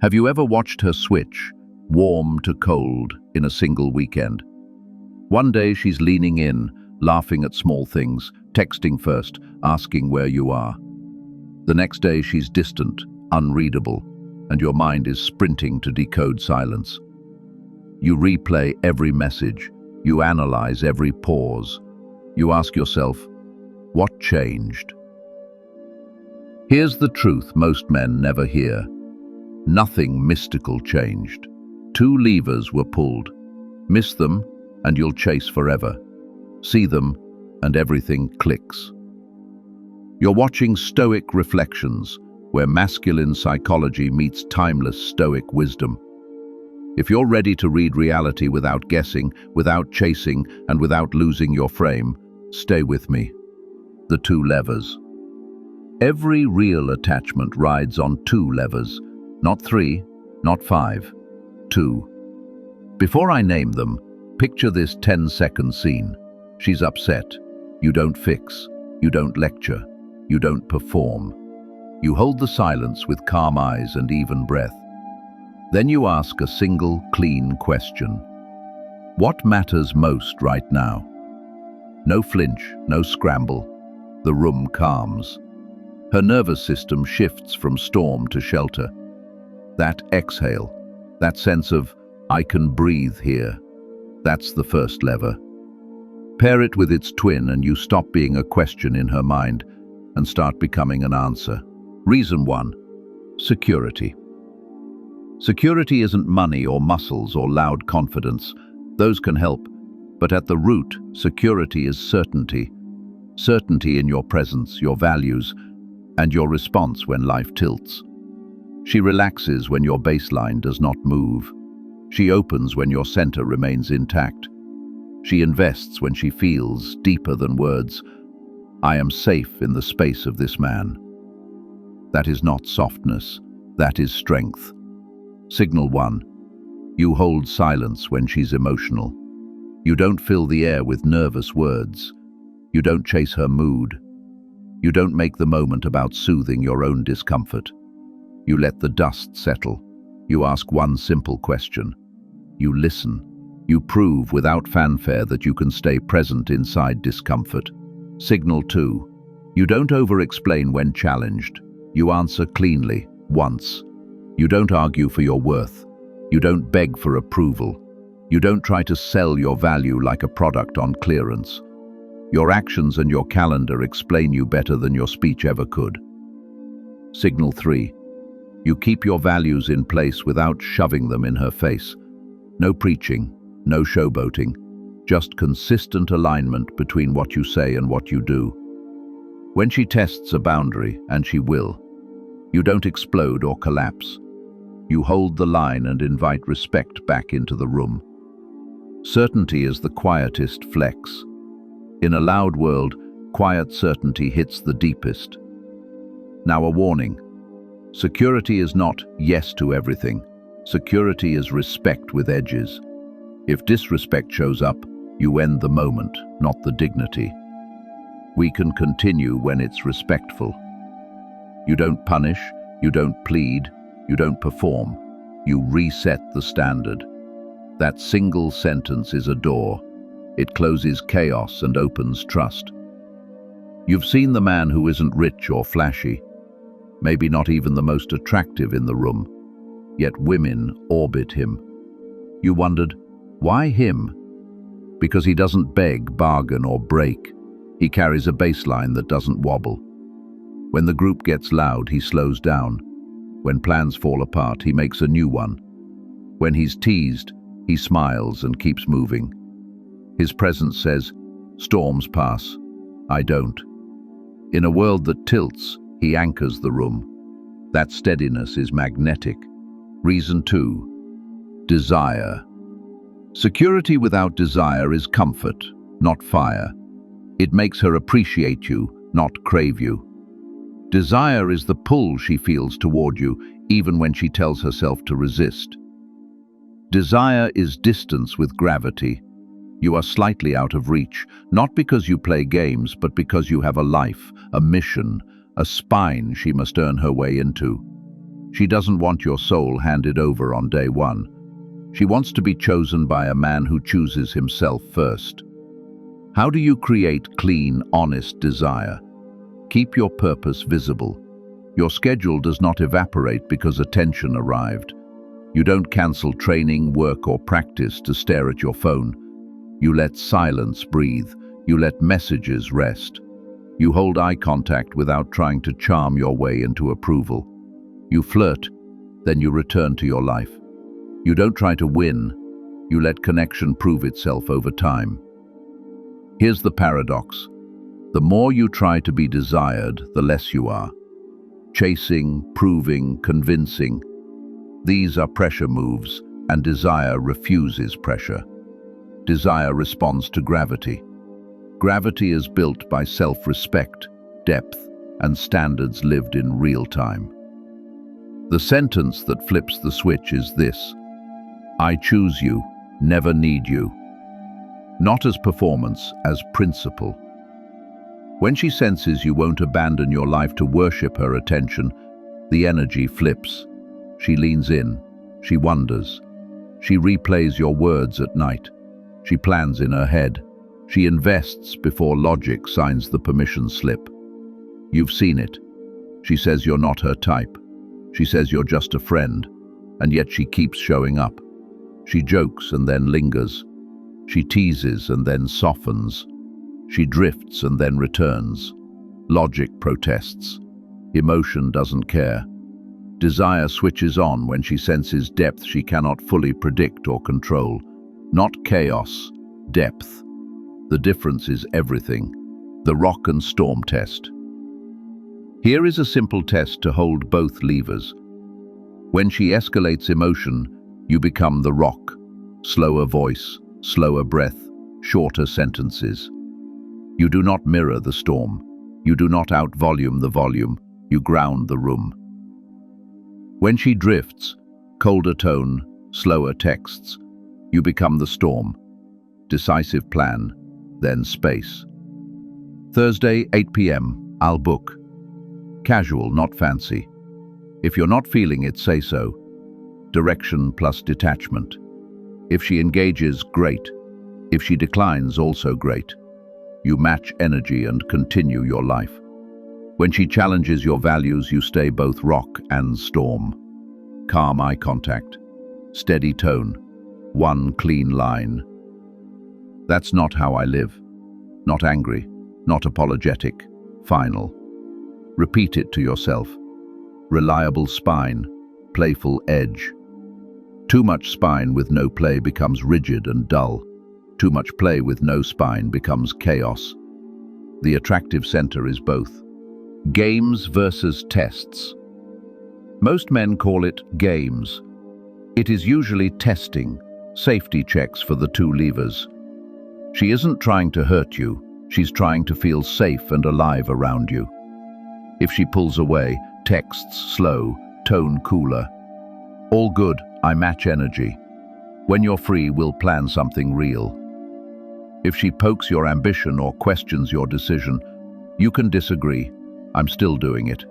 Have you ever watched her switch, warm to cold, in a single weekend? One day she's leaning in, laughing at small things, texting first, asking where you are. The next day she's distant, unreadable, and your mind is sprinting to decode silence. You replay every message, you analyze every pause. You ask yourself, what changed? Here's the truth most men never hear. Nothing mystical changed. Two levers were pulled. Miss them, and you'll chase forever. See them, and everything clicks. You're watching Stoic Reflections, where masculine psychology meets timeless Stoic wisdom. If you're ready to read reality without guessing, without chasing, and without losing your frame, stay with me. The two levers. Every real attachment rides on two levers. Not three, not five, two. Before I name them, picture this 10-second scene. She's upset. You don't fix. You don't lecture. You don't perform. You hold the silence with calm eyes and even breath. Then you ask a single, clean question. What matters most right now? No flinch, no scramble. The room calms. Her nervous system shifts from storm to shelter. That exhale, that sense of, I can breathe here, that's the first lever. Pair it with its twin and you stop being a question in her mind and start becoming an answer. Reason 1, security. Security isn't money or muscles or loud confidence. Those can help, but at the root, security is certainty. Certainty in your presence, your values, and your response when life tilts. She relaxes when your baseline does not move. She opens when your center remains intact. She invests when she feels, deeper than words, I am safe in the space of this man. That is not softness, that is strength. Signal 1. You hold silence when she's emotional. You don't fill the air with nervous words. You don't chase her mood. You don't make the moment about soothing your own discomfort. You let the dust settle. You ask one simple question. You listen. You prove without fanfare that you can stay present inside discomfort. Signal 2. You don't over-explain when challenged. You answer cleanly, once. You don't argue for your worth. You don't beg for approval. You don't try to sell your value like a product on clearance. Your actions and your calendar explain you better than your speech ever could. Signal 3. You keep your values in place without shoving them in her face. No preaching, no showboating, just consistent alignment between what you say and what you do. When she tests a boundary, and she will, you don't explode or collapse. You hold the line and invite respect back into the room. Certainty is the quietest flex. In a loud world, quiet certainty hits the deepest. Now a warning. Security is not yes to everything. Security is respect with edges. If disrespect shows up, you end the moment, not the dignity. We can continue when it's respectful. You don't punish, you don't plead, you don't perform. You reset the standard. That single sentence is a door. It closes chaos and opens trust. You've seen the man who isn't rich or flashy, maybe not even the most attractive in the room, yet women orbit him. You wondered, why him? Because he doesn't beg, bargain, or break. He carries a baseline that doesn't wobble. When the group gets loud, he slows down. When plans fall apart, he makes a new one. When he's teased, he smiles and keeps moving. His presence says, storms pass, I don't. In a world that tilts, he anchors the room. That steadiness is magnetic. Reason 2. Desire. Security without desire is comfort, not fire. It makes her appreciate you, not crave you. Desire is the pull she feels toward you, even when she tells herself to resist. Desire is distance with gravity. You are slightly out of reach, not because you play games, but because you have a life, a mission, a spine she must earn her way into. She doesn't want your soul handed over on day one. She wants to be chosen by a man who chooses himself first. How do you create clean, honest desire? Keep your purpose visible. Your schedule does not evaporate because attention arrived. You don't cancel training, work, or practice to stare at your phone. You let silence breathe. You let messages rest. You hold eye contact without trying to charm your way into approval. You flirt, then you return to your life. You don't try to win. You let connection prove itself over time. Here's the paradox. The more you try to be desired, the less you are. Chasing, proving, convincing. These are pressure moves, and desire refuses pressure. Desire responds to gravity. Gravity is built by self-respect, depth, and standards lived in real time. The sentence that flips the switch is this: I choose you, never need you. Not as performance, as principle. When she senses you won't abandon your life to worship her attention, the energy flips. She leans in, she wonders. She replays your words at night. She plans in her head. She invests before logic signs the permission slip. You've seen it. She says you're not her type. She says you're just a friend, and yet she keeps showing up. She jokes and then lingers. She teases and then softens. She drifts and then returns. Logic protests. Emotion doesn't care. Desire switches on when she senses depth she cannot fully predict or control. Not chaos, depth. The difference is everything. The rock and storm test. Here is a simple test to hold both levers. When she escalates emotion, you become the rock. Slower voice, slower breath, shorter sentences. You do not mirror the storm. You do not outvolume the volume. You ground the room. When she drifts, colder tone, slower texts, you become the storm. Decisive plan, then space. Thursday, 8 p.m, I'll book. Casual, not fancy. If you're not feeling it, say so. Direction plus detachment. If she engages, great. If she declines, also great. You match energy and continue your life. When she challenges your values, you stay both rock and storm. Calm eye contact. Steady tone. One clean line. That's not how I live. Not angry, not apologetic, final. Repeat it to yourself. Reliable spine, playful edge. Too much spine with no play becomes rigid and dull. Too much play with no spine becomes chaos. The attractive center is both. Games versus tests. Most men call it games. It is usually testing, safety checks for the two levers. She isn't trying to hurt you, she's trying to feel safe and alive around you. If she pulls away, texts slow, tone cooler. All good, I match energy. When you're free, we'll plan something real. If she pokes your ambition or questions your decision, you can disagree. I'm still doing it.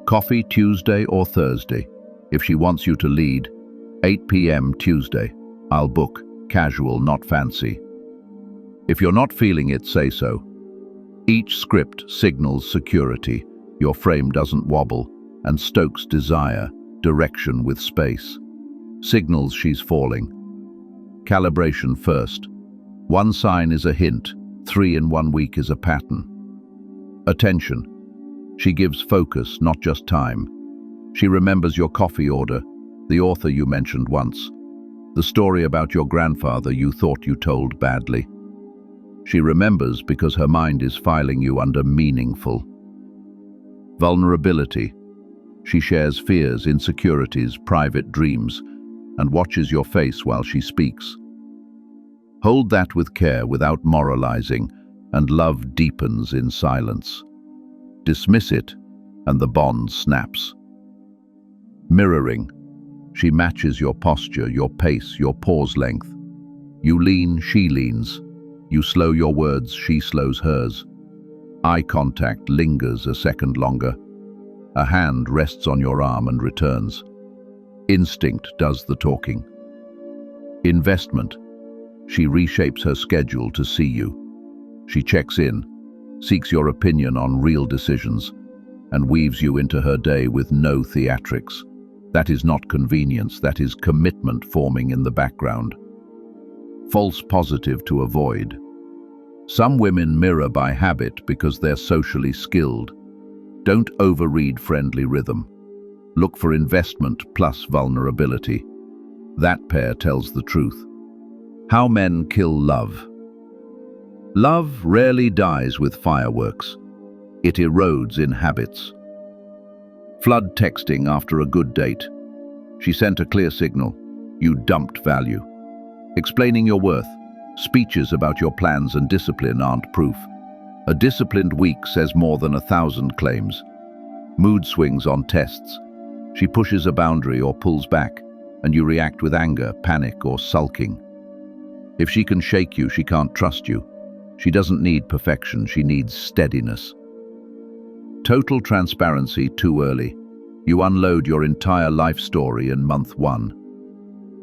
Coffee Tuesday or Thursday. If she wants you to lead, 8 p.m. Tuesday. I'll book. Casual, not fancy. If you're not feeling it, say so. Each script signals security. Your frame doesn't wobble, and stokes desire, direction with space. Signals she's falling. Calibration first. One sign is a hint, 3 in 1 week is a pattern. Attention. She gives focus, not just time. She remembers your coffee order, the author you mentioned once, the story about your grandfather you thought you told badly. She remembers because her mind is filing you under meaningful. Vulnerability. She shares fears, insecurities, private dreams, and watches your face while she speaks. Hold that with care without moralizing, and love deepens in silence. Dismiss it, and the bond snaps. Mirroring. She matches your posture, your pace, your pause length. You lean, she leans. You slow your words, she slows hers. Eye contact lingers a second longer. A hand rests on your arm and returns. Instinct does the talking. Investment. She reshapes her schedule to see you. She checks in, seeks your opinion on real decisions, and weaves you into her day with no theatrics. That is not convenience, that is commitment forming in the background. False positive to avoid. Some women mirror by habit because they're socially skilled. Don't overread friendly rhythm. Look for investment plus vulnerability. That pair tells the truth. How men kill love. Love rarely dies with fireworks. It erodes in habits. Flood texting after a good date. She sent a clear signal. You dumped value. Explaining your worth. Speeches about your plans and discipline aren't proof. A disciplined week says more than 1,000 claims. Mood swings on tests. She pushes a boundary or pulls back, and you react with anger, panic, or sulking. If she can shake you, she can't trust you. She doesn't need perfection, she needs steadiness. Total transparency too early. You unload your entire life story in month 1.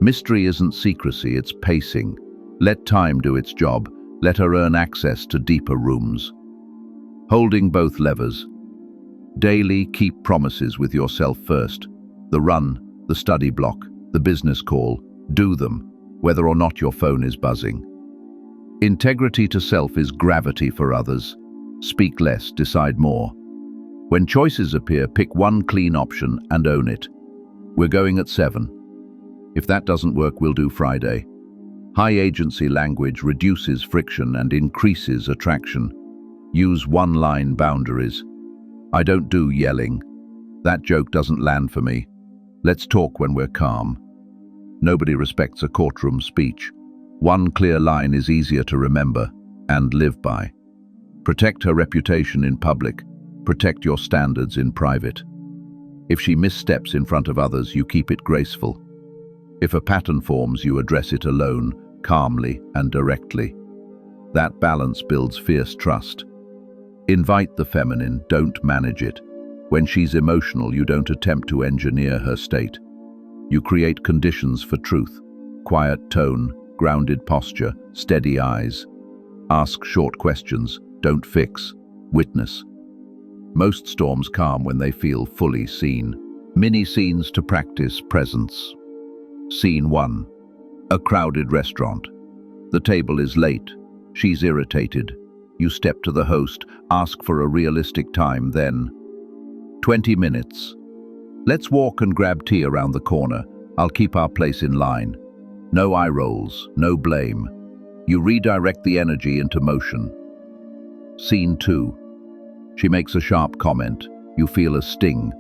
Mystery isn't secrecy, it's pacing. Let time do its job. Let her earn access to deeper rooms. Holding both levers. Daily, keep promises with yourself first. The run, the study block, the business call. Do them, whether or not your phone is buzzing. Integrity to self is gravity for others. Speak less, decide more. When choices appear, pick one clean option and own it. We're going at 7. If that doesn't work, we'll do Friday. High agency language reduces friction and increases attraction. Use one-line boundaries. I don't do yelling. That joke doesn't land for me. Let's talk when we're calm. Nobody respects a courtroom speech. One clear line is easier to remember and live by. Protect her reputation in public. Protect your standards in private. If she missteps in front of others, you keep it graceful. If a pattern forms, you address it alone, calmly and directly. That balance builds fierce trust. Invite the feminine, don't manage it. When she's emotional, you don't attempt to engineer her state. You create conditions for truth. Quiet tone, grounded posture, steady eyes. Ask short questions, don't fix, witness. Most storms calm when they feel fully seen. Mini scenes to practice presence. Scene 1. A crowded restaurant. The table is late. She's irritated. You step to the host, ask for a realistic time, then 20 minutes. Let's walk and grab tea around the corner. I'll keep our place in line. No eye rolls, no blame. You redirect the energy into motion. Scene 2. She makes a sharp comment. You feel a sting.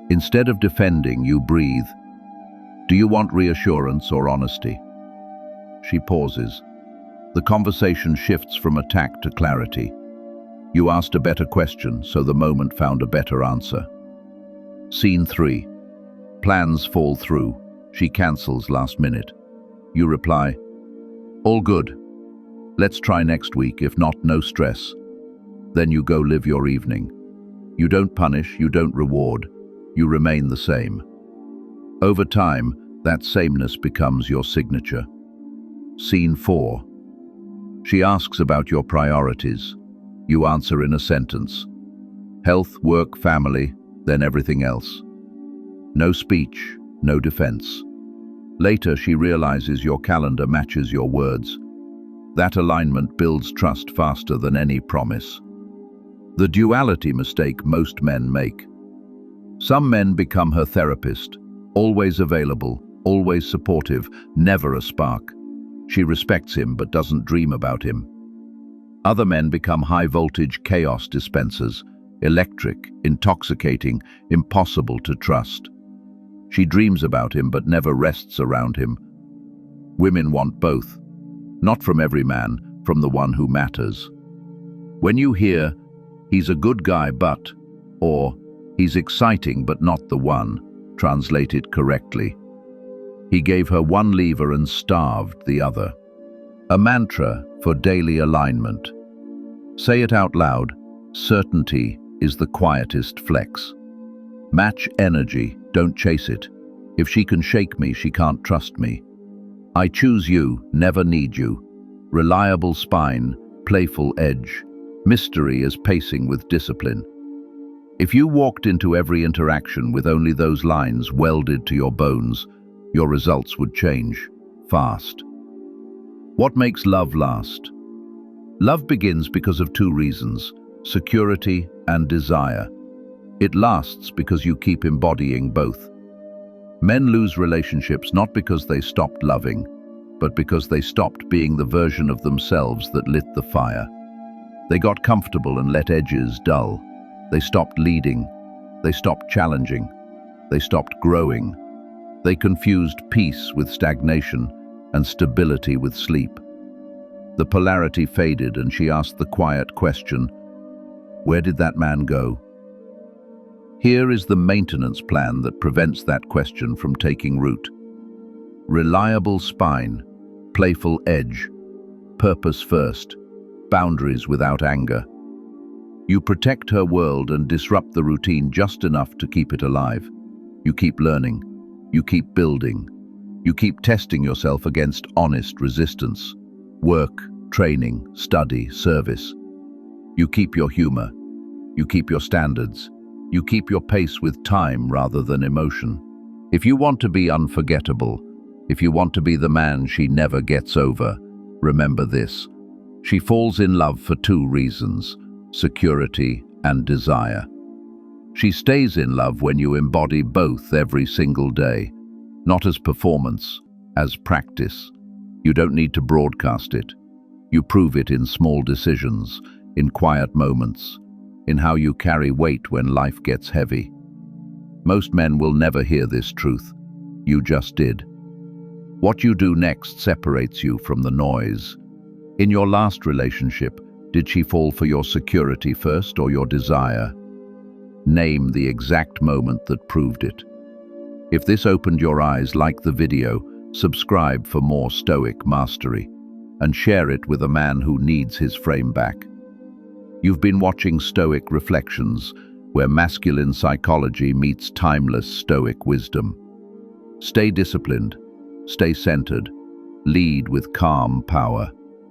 Instead of defending, you breathe. Do you want reassurance or honesty? She pauses. The conversation shifts from attack to clarity. You asked a better question, so the moment found a better answer. Scene 3. Plans fall through. She cancels last minute. You reply, all good. Let's try next week, if not, no stress. Then you go live your evening. You don't punish, you don't reward. You remain the same. Over time, that sameness becomes your signature. Scene 4. She asks about your priorities. You answer in a sentence. Health, work, family, then everything else. No speech, no defense. Later, she realizes your calendar matches your words. That alignment builds trust faster than any promise. The duality mistake most men make. Some men become her therapist, always available, always supportive, never a spark. She respects him but doesn't dream about him. Other men become high-voltage chaos dispensers, electric, intoxicating, impossible to trust. She dreams about him but never rests around him. Women want both. Not from every man, from the one who matters. When you hear, he's a good guy but, or he's exciting but not the one, translate it correctly. He gave her one lever and starved the other. A mantra for daily alignment. Say it out loud. Certainty is the quietest flex. Match energy, don't chase it. If she can shake me, she can't trust me. I choose you, never need you. Reliable spine, playful edge. Mystery is pacing with discipline. If you walked into every interaction with only those lines welded to your bones, your results would change, fast. What makes love last? Love begins because of two reasons: security and desire. It lasts because you keep embodying both. Men lose relationships not because they stopped loving, but because they stopped being the version of themselves that lit the fire. They got comfortable and let edges dull. They stopped leading. They stopped challenging. They stopped growing. They confused peace with stagnation and stability with sleep. The polarity faded and she asked the quiet question, where did that man go? Here is the maintenance plan that prevents that question from taking root. Reliable spine, playful edge, purpose first, boundaries without anger. You protect her world and disrupt the routine just enough to keep it alive. You keep learning. You keep building. You keep testing yourself against honest resistance. Work, training, study, service. You keep your humor. You keep your standards. You keep your pace with time rather than emotion. If you want to be unforgettable, if you want to be the man she never gets over, remember this. She falls in love for two reasons: security and desire. She stays in love when you embody both every single day, not as performance, as practice. You don't need to broadcast it. You prove it in small decisions, in quiet moments, in how you carry weight when life gets heavy. Most men will never hear this truth. You just did. What you do next separates you from the noise. In your last relationship, did she fall for your security first or your desire? Name the exact moment that proved it. If this opened your eyes, like the video, subscribe for more Stoic mastery, and share it with a man who needs his frame back. You've been watching Stoic Reflections, where masculine psychology meets timeless Stoic wisdom. Stay disciplined, stay centered, lead with calm power.